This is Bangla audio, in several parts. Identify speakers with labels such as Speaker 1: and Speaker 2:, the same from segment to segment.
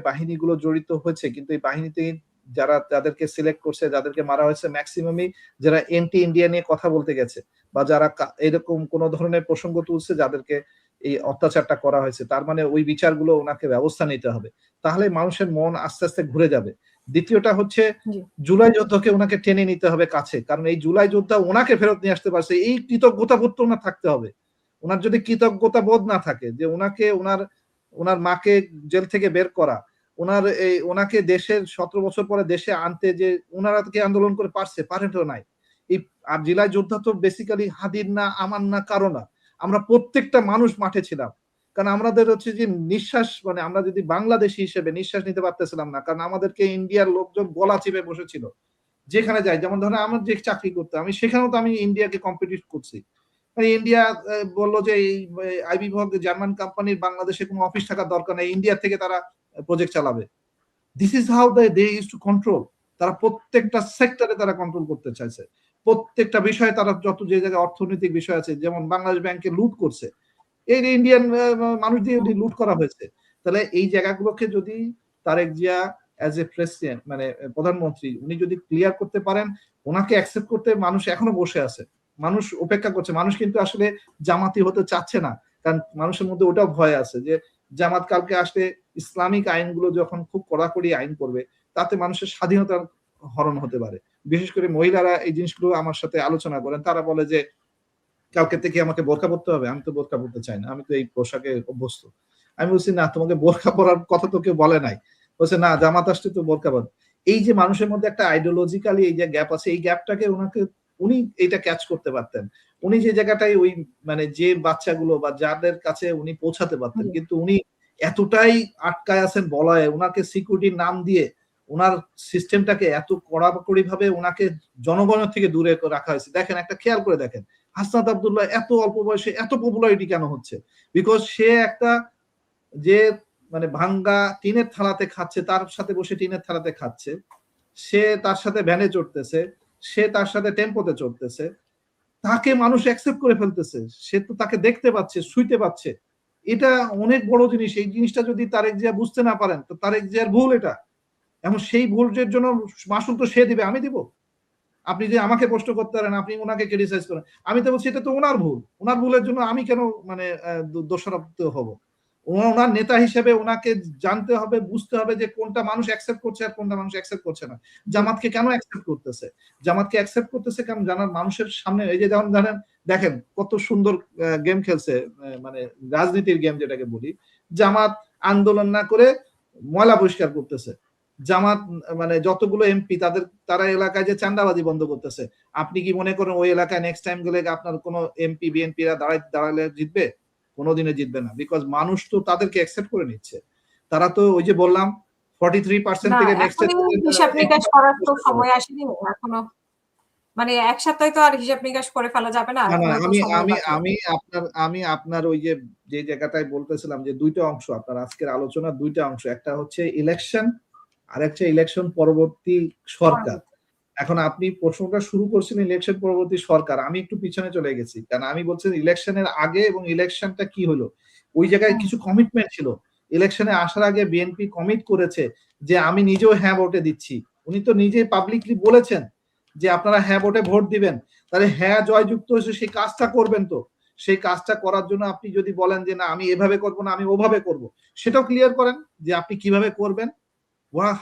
Speaker 1: বাহিনীগুলো জড়িত হয়েছে, কিন্তু এই বাহিনীতে যারা যাদেরকে সিলেক্ট করছে, যাদেরকে মারা হয়েছে, ম্যাক্সিমামই যারা এন্টি ইন্ডিয়া নিয়ে কথা বলতে গেছে বা যারা এরকম কোন ধরনের প্রসঙ্গ তুলছে যাদেরকে এই অত্যাচারটা করা হয়েছে, তার মানে ওই বিচারগুলো ওনাকে ব্যবস্থা নিতে হবে, তাহলে মানুষের মন আস্তে আস্তে ঘুরে যাবে। দ্বিতীয়টা হচ্ছে জুলাই যুদ্ধকে ওনাকে টেনে নিতে হবে কাছে, কারণ এই জুলাই যোদ্ধা ওনাকে ফেরত নিয়ে আসতে পারছে, এই কৃতজ্ঞতা বোধ তো ওনার থাকতে হবে। ওনার যদি কৃতজ্ঞতা বোধ না থাকে যে ওনাকে ওনার মাকে জেল থেকে বের করা, ওনাকে দেশের 17 বছর পরে দেশে আনতে যে ওনারা কি আন্দোলন করে পারেন তো নাই। এই আর জুলাই যোদ্ধা তো বেসিক্যালি হাদির না, আমার না, কারো না, আমরা প্রত্যেকটা মানুষ মাঠে ছিলাম, কারণ আমাদের হচ্ছে যে নিঃশ্বাস, মানে আমরা যদি বাংলাদেশি হিসেবে নিঃশ্বাস নিতে পারতেছিলাম না, কারণ আমাদেরকে ইন্ডিয়ার লোকজন গলা চিপে বসেছিল যেখানে যাই। যেমন ধরেন আমার যে চাকরি করতে আমি সেখানেও তো আমি ইন্ডিয়াকে কম্পিটিট করছি, ইন্ডিয়া বললো যে এই আইবি বিভাগ জার্মান কোম্পানির বাংলাদেশে কোনো অফিস থাকার দরকার নেই, ইন্ডিয়া থেকে তারা প্রজেক্ট চালাবে। This is how they use to control. তারা প্রত্যেকটা সেক্টরে তারা কন্ট্রোল করতে চাইছে, প্রত্যেকটা বিষয়ে তারা যত যে জায়গায় অর্থনৈতিক বিষয় আছে, যেমন বাংলাদেশ ব্যাংকে লুট করছে, এই ইন্ডিয়ান মানুষ দিয়ে লুট করা হয়েছে। তাহলে এই জায়গাগুলোকে যদি Tarique Zia as a president, মানে প্রধানমন্ত্রী, উনি যদি ক্লিয়ার করতে পারেন, ওনাকে অ্যাকসেপ্ট করতে মানুষ এখনো বসে আছে, মানুষ অপেক্ষা করছে। মানুষ কিন্তু আসলে জামাতি হতে চাচ্ছে না, কারণ মানুষের মধ্যে ওটাও ভয় আছে যে জামাত কালকে আসলে ইসলামিক আইনগুলো যখন খুব কড়াকড়ি আইন করবে, তাতে মানুষের স্বাধীনতার হরণ হতে পারে। বিশেষ করে মহিলারা এই জিনিসগুলো আমার সাথে আলোচনা করেন, তারা বলে যে কালকে থেকে আমাকে বোরকা পড়তে হবে, আমি তো বোরকা পড়তে চাই না, আমি তো এই পোশাকে অভ্যস্ত। আমি বলছি না, তোমাকে বোরকা পরার কথা তো কেউ বলে নাই। বলছে না, জামাত আসলে তো বোরকা পর। এই যে মানুষের মধ্যে একটা আইডিওলজিক্যালি এই যে গ্যাপ আছে, এই গ্যাপটাকে উনি এইটা ক্যাচ করতে পারতেন। উনি যে জায়গাটায় ওই মানে যে বাচ্চাগুলো বা যাদের কাছে উনি পৌঁছাতে পারতেন, কিন্তু উনি এতটাই আটকায় আছেন বলয়ে, ওনাকে সিকিউরিটির নাম দিয়ে ওনার সিস্টেমটাকে এত কড়াকড়ি ভাবে ওনাকে জনগণের থেকে দূরে রাখা হয়েছে। দেখেন, একটা খেয়াল করে দেখেন, হাসনাত আব্দুল্লাহ এত অল্প বয়সে এত পপুলারিটি কেন হচ্ছে? বিকজ সে একটা যে মানে ভাঙ্গা টিনের থালাতে খাচ্ছে, তার সাথে বসে টিনের থালাতে খাচ্ছে, সে তার সাথে ভ্যানে চড়তেছে, সে তার সাথে টেম্পোতে চড়তেছে, তাকে মানুষ অ্যাকসেপ্ট করে ফেলতেছে, সে তো তাকে দেখতে পাচ্ছে, শুইতে পাচ্ছে। এটা অনেক বড় জিনিস। এই জিনিসটা যদি তারেক জিয়া বুঝতে না পারেন, তো তারেক জিয়ার ভুল এটা। এখন সেই ভুলের জন্য মাসুল তো সে দিবে, আমি দিব? আপনি যে আমাকে প্রশ্ন করতে পারেন, আপনি ওনাকে ক্রিটিসাইজ করেন, আমি তো বলছি এটা তো ওনার ভুল, ওনার ভুলের জন্য আমি কেন মানে দোষারোপিত হব? ওনার নেতা হিসেবে ওনাকে জানতে হবে, বুঝতে হবে যে কোনটা মানুষ অ্যাকসেপ্ট করছে আর কোনটা মানুষ অ্যাকসেপ্ট করছে না। জামাতকে কেন অ্যাকসেপ্ট করতেছে? জামাতকে অ্যাকসেপ্ট করতেছে কারণ জানার মানুষের সামনে এই যে যেমন ধরেন দেখেন কত সুন্দর গেম খেলছে, মানে রাজনীতির গেম যেটাকে বলি, জামাত আন্দোলন না করে ময়লা পরিষ্কার করতেছে, জামাত মানে যতগুলো এমপি তারা এলাকায় যে চাঁদাবাজি বন্ধ করতেছে। আপনি কি মনে করেন ওই এলাকায় নেক্সট টাইম গেলে আপনার কোন এমপি বিএনপিরা দাঁড়ালে জিতবে? কোনোদিনে জিতবে না, বিকজ মানুষ তো তাদেরকে অ্যাকসেপ্ট করে নিচ্ছে। তারা তো ওই যে বললাম 43% থেকে নেক্সট
Speaker 2: হিসাব নিকাশ করার তো সময় আসেনি এখনো, মানে এক সপ্তাহে তো আর হিসাব নিকাশ করে ফেলা যাবে না।
Speaker 1: আমি আপনার ওই যে জায়গাটায় বলতেছিলাম যে দুইটা অংশ, আপনার আজকের আলোচনার দুইটা অংশ, একটা হচ্ছে ইলেকশন আর একটা ইলেকশন পরবর্তী সরকার। এখন আপনি প্রশ্নটা শুরু করছেন ইলেকশন পরবর্তী সরকার, আমি একটু পিছনে চলে গেছি, কারণ আমি বলছি ইলেকশনের আগে এবং ইলেকশনটা কি হলো, ওই জায়গায় কিছু কমিটমেন্ট ছিল। ইলেকশনে আসার আগে বিএনপি কমিট করেছে যে আমি নিজেও হ্যাঁ ভোটে দিচ্ছি। উনি তো নিজেই পাবলিকলি বলেছেন যে আপনারা হ্যাঁ ভোটে ভোট দিবেন, তাহলে হ্যাঁ জয়যুক্ত হয়েছে, সেই কাজটা করবেন। তো সেই কাজটা করার জন্য আপনি যদি বলেন যে না আমি এভাবে করবো না, আমি ওভাবে করব, সেটাও ক্লিয়ার করেন যে আপনি কিভাবে করবেন,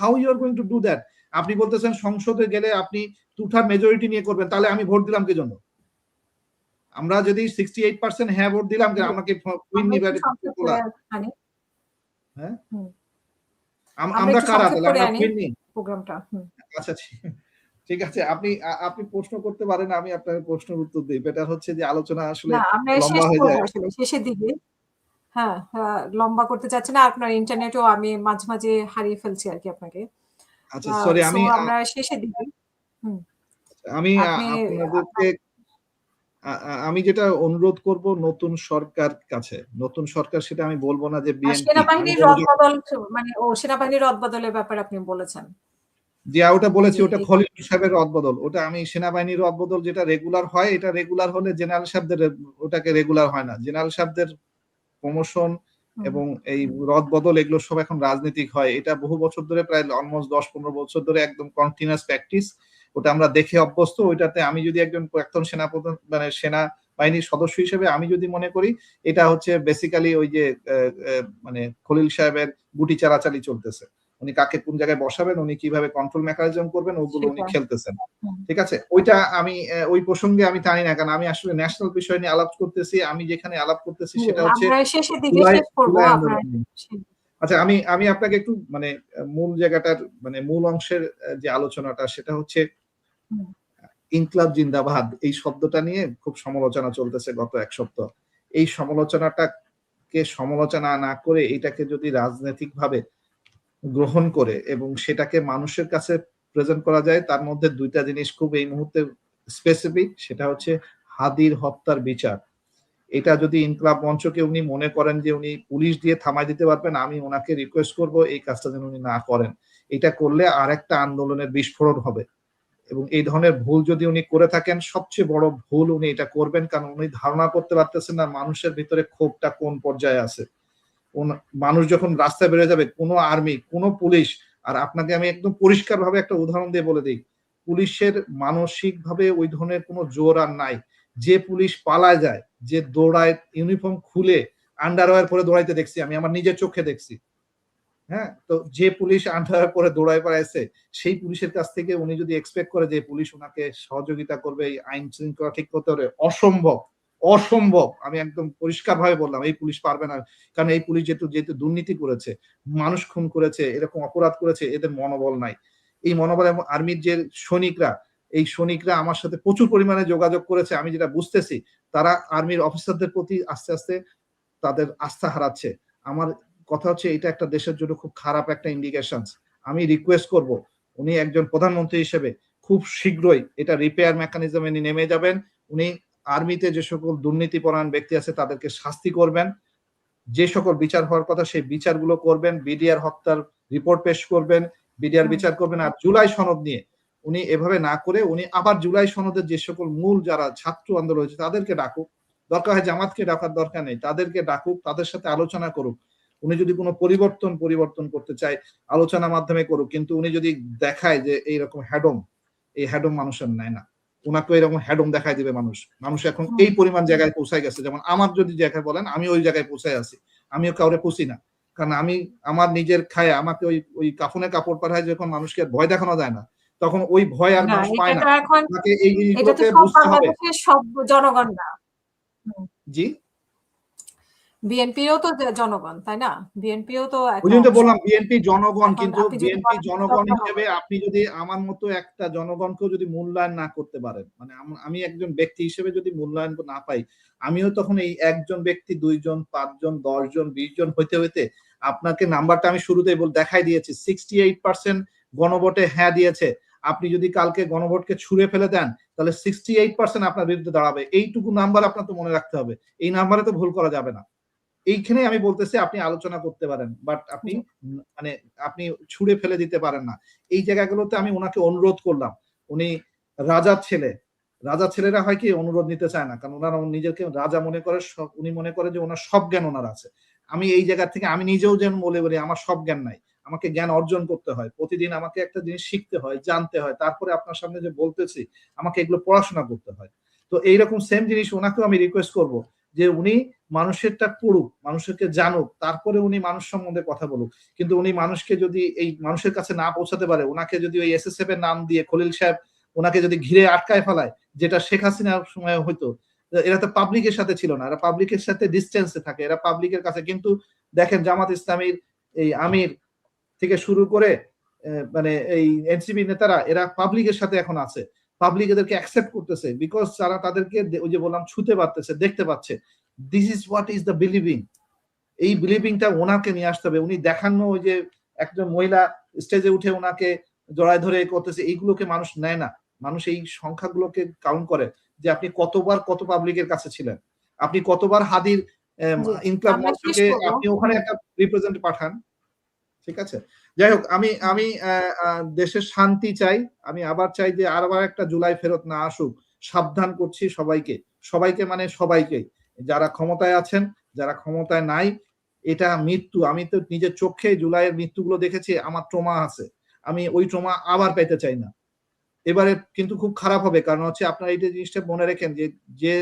Speaker 1: how you are going to do that. আপনি বলতেছেন সংসদে গেলে আপনি 2/3 মেজরিটি নিয়ে করবেন, তাহলে আমি ভোট দিলাম কি জন্য? আমরা যদি 68% হ্যাঁ ভোট দিলাম, আমাকে কুইন নিবে হ্যাঁ, আমরা কারা তাহলে? আমরা কুইন নি প্রোগ্রামটা। আচ্ছা ঠিক আছে, আপনি প্রশ্ন করতে পারেন, আমি আপনার প্রশ্নের উত্তর দিই। বেটার হচ্ছে যে আলোচনা আসলে লম্বা হয়ে যায়
Speaker 2: আসলে শেষের দিকে। হ্যাঁ, লম্বা করতে চাচ্ছি না, আপনার ইন্টারনেটও আমি মাঝে মাঝে হারিয়ে ফেলছি আর কি আপনাকে।
Speaker 1: আচ্ছা সরি,
Speaker 2: আমরা শেষের দিকে
Speaker 1: আমি আপনাদেরকে আমি যেটা অনুরোধ করব নতুন সরকার কাছে, নতুন সরকার সেটা আমি বলবো না যে বিএনপি,
Speaker 2: সেনাবাহিনীর রদবদল, মানে সেনাবাহিনীর রদবদলের ব্যাপারে আপনি বলেছেন।
Speaker 1: জি ওটা বলেছি, ওটা খলিল সাহেবের রদবদল, ওটা আমি সেনাবাহিনীর রদবদল যেটা রেগুলার হয়, এটা রেগুলার হলে জেনারেল সাহেবদের ওটাকে রেগুলার হয় না। জেনারেল সাহেবদের প্রমোশন এবং এই রদবদল এগুলো সব এখন রাজনীতিক হয়। এটা বহু বছর ধরে, প্রায় অলমোস্ট 10-15 বছর ধরে একদম কন্টিনিউয়াস প্র্যাকটিস। ওটা আমরা দেখে অভ্যস্ত। ওইটাতে আমি যদি একজন প্রাক্তন সেনাপ্রধান মানে সেনা বাহিনীর সদস্য হিসেবে আমি যদি মনে করি এটা হচ্ছে বেসিক্যালি ওই যে মানে খলিল সাহেবের গুটি চালাচালি চলতেছে। উনি কাকে কোন জায়গায় বসাবেন, উনি কিভাবে কন্ট্রোল মেকানিজম করবেন, ওগুলো উনি খেলতেছেন। ঠিক আছে, ওইটা আমি ওই প্রসঙ্গে আমি টানি না, কারণ আমি আসলে ন্যাশনাল বিষয় নিয়ে আলাপ করতেছি। আমি যেখানে আলাপ করতেছি সেটা হচ্ছে আচ্ছা, আমি আপনাকে একটু মানে মূল জায়গাটার মানে মূল অংশের যে আলোচনাটা সেটা হচ্ছে ইনকলাব জিন্দাবাদ এই শব্দটা নিয়ে খুব সমালোচনা চলতেছে গত এক সপ্তাহ। এই সমালোচনাটাকে সমালোচনা না করে এটাকে যদি রাজনৈতিকভাবে গ্রহণ করে এবং সেটাকে মানুষের কাছে প্রেজেন্ট করা যায়, তার মধ্যে দুইটা জিনিস খুব এই মুহূর্তে স্পেসিফিক। সেটা হচ্ছে হাদির হত্যার বিচার। এটা যদি ইনকলাব মঞ্চকে উনি মনে করেন যে উনি পুলিশ দিয়ে থামাই দিতে পারবেন, আমি ওনাকে রিকোয়েস্ট করব এই কাজটা যেন উনি না করেন। এটা করলে আরেকটা আন্দোলনের বিস্ফোরণ হবে এবং এই ধরনের ভুল যদি উনি করে থাকেন, সবচেয়ে বড় ভুল উনি এটা করবেন, কারণ উনি ধারণা করতে পারতেছেন না মানুষের ভিতরে ক্ষোভটা কোন পর্যায়ে আছে। মানুষ যখন রাস্তায় বেরিয়ে যাবে, কোনো আর্মি, কোনো পুলিশ, আর আপনাকে আমি একদম পরিষ্কারভাবে একটা উদাহরণ দিয়ে বলে দিই, পুলিশের মানসিকভাবে ওই ধরনের কোনো জোর আর নাই। যে পুলিশ পালায় যায়, যে দৌড়ায়, ইউনিফর্ম খুলে আন্ডারওয়্যার পরে দৌড়াইতে দেখছি, আমি আমার নিজের চোখে দেখছি। হ্যাঁ, তো যে পুলিশ আন্ডারওয়্যার পরে দৌড়ায় পালাইছে, সেই পুলিশের কাছ থেকে উনি যদি এক্সপেক্ট করে যে পুলিশ ওনাকে সহযোগিতা করবে এই আইন শৃঙ্খলা ঠিক করতে হবে, অসম্ভব। অসম্ভব, আমি একদম পরিষ্কার ভাবে বললাম, এই পুলিশ পারবে না। কারণ এই পুলিশ যেহেতু দুর্নীতি করেছে, মানুষ খুন করেছে, এরকম অপরাধ করেছে, এদের মনোবল নাই। এই মনোবল এবং আর্মির যে সৈনিকরা, এই সৈনিকরা আমার সাথে প্রচুর পরিমাণে যোগাযোগ করেছে। আমি যেটা বুঝতেছি, তারা আর্মির অফিসারদের প্রতি আস্তে আস্তে তাদের আস্থা হারাচ্ছে। আমার কথা হচ্ছে এটা একটা দেশের জন্য খুব খারাপ একটা ইন্ডিকেশন। আমি রিকোয়েস্ট করব, উনি একজন প্রধানমন্ত্রী হিসেবে খুব শীঘ্রই এটা রিপেয়ার মেকানিজমে নেমে যাবেন। উনি আর্মিতে যে সকল দুর্নীতিপরায়ণ ব্যক্তি আছে তাদেরকে শাস্তি করবেন, যে সকল বিচার হওয়ার কথা সেই বিচারগুলো করবেন, বিডিআর হত্যার রিপোর্ট পেশ করবেন, বিডিআর বিচার করবেন। আর জুলাই সনদ নিয়ে উনি এভাবে না করে উনি আবার জুলাই সনদের যে সকল মূল যারা ছাত্র আন্দোলন হয়েছে তাদেরকে ডাকুক, দরকার হয় জামাতকে ডাকার দরকার নেই, তাদেরকে ডাকুক, তাদের সাথে আলোচনা করুক। উনি যদি কোনো পরিবর্তন করতে চায় আলোচনার মাধ্যমে করুক, কিন্তু উনি যদি দেখায় যে এইরকম হ্যাডম, এই হ্যাডম মানুষের নেয় না। উনাকে এরকম হ্যাডম দেখাই দিবে মানুষ। মানুষ এখন এই পরিমাণ জায়গায় পৌঁছায় গেছে, যেমন আমার যদি জায়গায় বলেন আমি ওই জায়গায় পৌঁছায় আছি। আমিও কাউরে পুষি না, কারণ আমি আমার নিজের খায় আমাকে ওই কাফনে কাপড় পাঠায় যখন মানুষকে ভয় দেখানো যায় না, তখন ওই ভয় আর মানুষ পায় না। আপনাকে এই জিনিসগুলোকে বুঝতে হবে।
Speaker 2: সব জনগণ না।
Speaker 1: জি,
Speaker 2: বিএনপিও তো জনগণ, তাই না? বিএনপিও তো
Speaker 1: ওই জন্য তো বললাম বিএনপি জনগণ, কিন্তু বিএনপি জনগণ হিসেবে আপনি যদি আমার মতো একটা জনগণকেও যদি মূল্যায়ন না করতে পারেন, মানে আমি একজন ব্যক্তি হিসেবে যদি মূল্যায়ন না পাই, আমিও তখন এই একজন ব্যক্তি 2 জন 5 জন 10 জন 20 জন হইতে হইতে আপনাকে নাম্বারটা আমি শুরুতেই দেখাই দিয়েছি, 68% গণভোটে হ্যাঁ দিয়েছে। আপনি যদি কালকে গণভোটকে ছুঁড়ে ফেলে দেন তাহলে 68% আপনার বিরুদ্ধে দাঁড়াবে। এইটুকু নাম্বার আপনার তো মনে রাখতে হবে। এই নাম্বারে তো ভুল করা যাবে না। এইখানে আমি বলতেছি আপনি আলোচনা করতে পারেন, বাট আপনি মানে আপনি ছুঁড়ে ফেলে দিতে পারেন না। এই জায়গাগুলোতে আমি ওনাকে অনুরোধ করলাম। উনি রাজার ছেলে, রাজার ছেলেরা হয় কি অনুরোধ নিতে চায় না, কারণ ওনারা নিজেকে রাজা মনে করে। উনি মনে করে যে ওনার সব জ্ঞান ওনার আছে। আমি এই জায়গা থেকে আমি নিজেও যেন বলি আমার সব জ্ঞান নাই, আমাকে জ্ঞান অর্জন করতে হয়। প্রতিদিন আমাকে একটা জিনিস শিখতে হয়, জানতে হয়, তারপরে আপনার সামনে যে বলতেছি আমাকে এগুলো পড়াশোনা করতে হয়। তো এইরকম সেম জিনিস ওনাকেও আমি রিকোয়েস্ট করব যে উনি মানুষেরটা পড়ুক, মানুষকে জানুক, তারপরে উনি মানুষ সম্বন্ধে কথা বলুক। কিন্তু উনি মানুষকে যদি এই মানুষের কাছে না পৌঁছাতে পারে, ওনাকে যদি ওই এসএসএফ এর নাম দিয়ে খলিল সাহেব ওনাকে যদি ঘিরে আটকায় ফেলায়, যেটা শেখ হাসিনার সময় হইতো, এরা তো পাবলিকের সাথে ছিল না, এরা পাবলিকের সাথে ডিস্টেন্সে থাকে, এরা পাবলিকের কাছে। কিন্তু দেখেন জামাত ইসলামীর এই আমির থেকে শুরু করে মানে এই এনসিপি নেতারা এরা পাবলিকের সাথে এখন আছে, পাবলিক এদেরকে অ্যাকসেপ্ট করতেছে, বিকজ তারা তাদেরকে ওই যে বললাম ছুতে পারতেছে, দেখতে পাচ্ছে। This is what is the believing. এই বিলিভিংটা ওনাকে নিয়ে আসতে হবে। উনি দেখানো ওই যে একজন মহিলা স্টেজে উঠে ওনাকে জড়ায় ধরে করতেছে, এইগুলোকে মানুষ নেয় না। মানুষ এই সংখ্যাগুলোকে কাউন্ট করে যে আপনি কতবার কত পাবলিকের কাছে ছিলেন, আপনি কতবার হাদির ইনকলাব মঞ্চকে আপনি ওখানে একটা রিপ্রেজেন্ট পাঠান। ঠিক আছে, যাই হোক, আমি দেশের শান্তি চাই। আমি আবার চাই যে আবার একটা জুলাই ফেরত না আসুক। সাবধান করছি সবাইকে, সবাইকে মানে সবাইকে, যারা ক্ষমতায় আছেন, যারা ক্ষমতায় নাই, এটা মৃত্যু। আমি তো নিজের চোখে জুলাইয়ের মৃত্যুগুলো দেখেছি, আমার ট্রমা আছে। আমি ওই ট্রমা আবার পেতে চাই না। এবারে কিন্তু খুব খারাপ হবে। কারণ হচ্ছে আপনারা এই যে জিনিসটা মনে রেখেন যে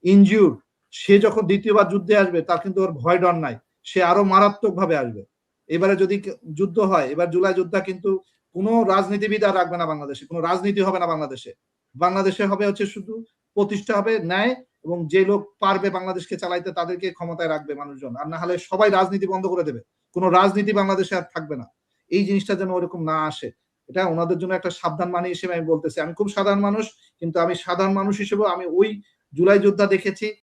Speaker 1: ইনজিউরড সে যখন ২য় বার যুদ্ধে আসবে তার কিন্তু ওর ভয় ডর নাই। সে আরো মারাত্মকভাবে আসবে। এবারে যদি যুদ্ধ হয়, এবার জুলাই যোদ্ধা কিন্তু কোন রাজনীতিবিদ আর রাখবে না বাংলাদেশে। কোন রাজনীতি হবে না বাংলাদেশে। বাংলাদেশে হবে হচ্ছে শুধু প্রতিষ্ঠা হবে ন্যায় এবং যে লোক পারবে বাংলাদেশকে চালাইতে তাদেরকে ক্ষমতায় রাখবে মানুষজন। আর না হলে সবাই রাজনীতি বন্ধ করে দেবে। কোন রাজনীতি বাংলাদেশে আর থাকবে না। এই জিনিসটা যেন ওরকম না আসে। এটা ওনাদের জন্য একটা সাবধান বাণী হিসেবে আমি বলতেছি। আমি খুব সাধারণ মানুষ, কিন্তু আমি সাধারণ মানুষ হিসেবেও আমি ওই জুলাই যোদ্ধা দেখেছি